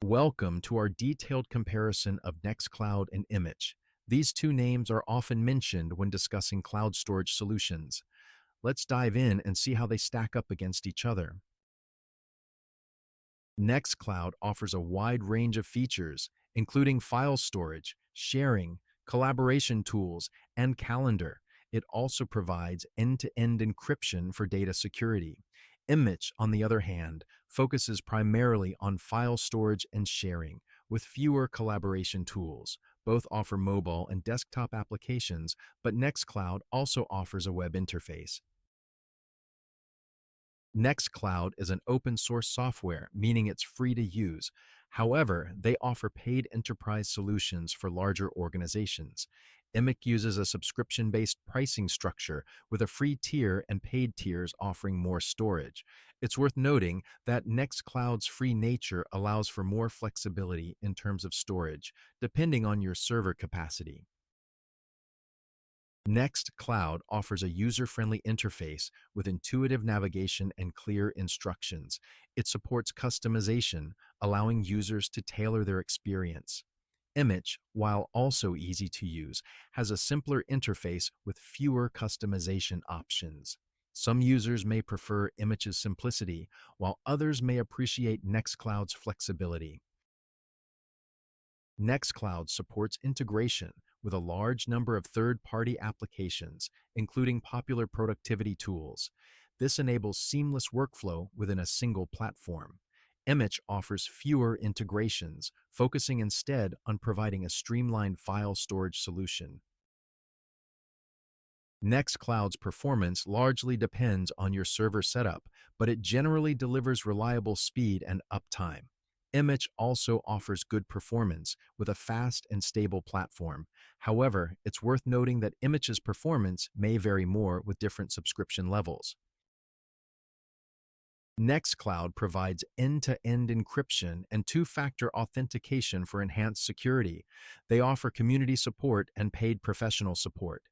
Welcome to our detailed comparison of Nextcloud and Immich. These two names are often mentioned when discussing cloud storage solutions. Let's dive in and see how they stack up against each other. Nextcloud offers a wide range of features, including file storage, sharing, collaboration tools, and calendar. It also provides end-to-end encryption for data security. Immich, on the other hand, focuses primarily on file storage and sharing, with fewer collaboration tools. Both offer mobile and desktop applications, but Nextcloud also offers a web interface. Nextcloud is an open-source software, meaning it's free to use. However, they offer paid enterprise solutions for larger organizations. Immich uses a subscription-based pricing structure with a free tier and paid tiers offering more storage. It's worth noting that Nextcloud's free nature allows for more flexibility in terms of storage, depending on your server capacity. Nextcloud offers a user-friendly interface with intuitive navigation and clear instructions. It supports customization, allowing users to tailor their experience. Immich, while also easy to use, has a simpler interface with fewer customization options. Some users may prefer Immich's simplicity, while others may appreciate Nextcloud's flexibility. Nextcloud supports integration with a large number of third-party applications, including popular productivity tools. This enables seamless workflow within a single platform. Immich offers fewer integrations, focusing instead on providing a streamlined file storage solution. Nextcloud's performance largely depends on your server setup, but it generally delivers reliable speed and uptime. Immich also offers good performance with a fast and stable platform. However, it's worth noting that Immich's performance may vary more with different subscription levels. Nextcloud provides end-to-end encryption and two-factor authentication for enhanced security. They offer community support and paid professional support.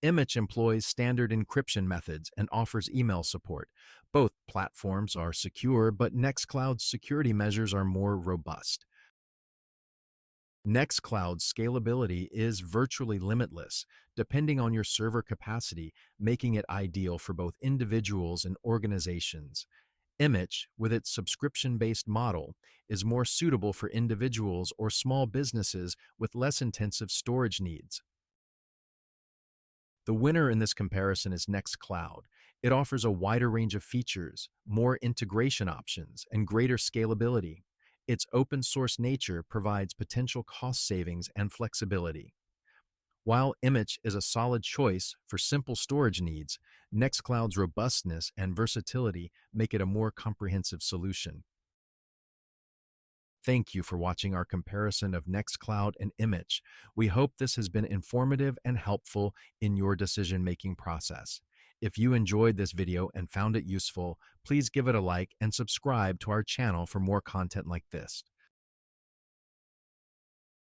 Immich employs standard encryption methods and offers email support. Both platforms are secure, but Nextcloud's security measures are more robust. Nextcloud's scalability is virtually limitless, depending on your server capacity, making it ideal for both individuals and organizations. Immich, with its subscription-based model, is more suitable for individuals or small businesses with less intensive storage needs. The winner in this comparison is Nextcloud. It offers a wider range of features, more integration options, and greater scalability. Its open-source nature provides potential cost savings and flexibility. While Immich is a solid choice for simple storage needs, Nextcloud's robustness and versatility make it a more comprehensive solution. Thank you for watching our comparison of Nextcloud and Immich. We hope this has been informative and helpful in your decision-making process. If you enjoyed this video and found it useful, please give it a like and subscribe to our channel for more content like this.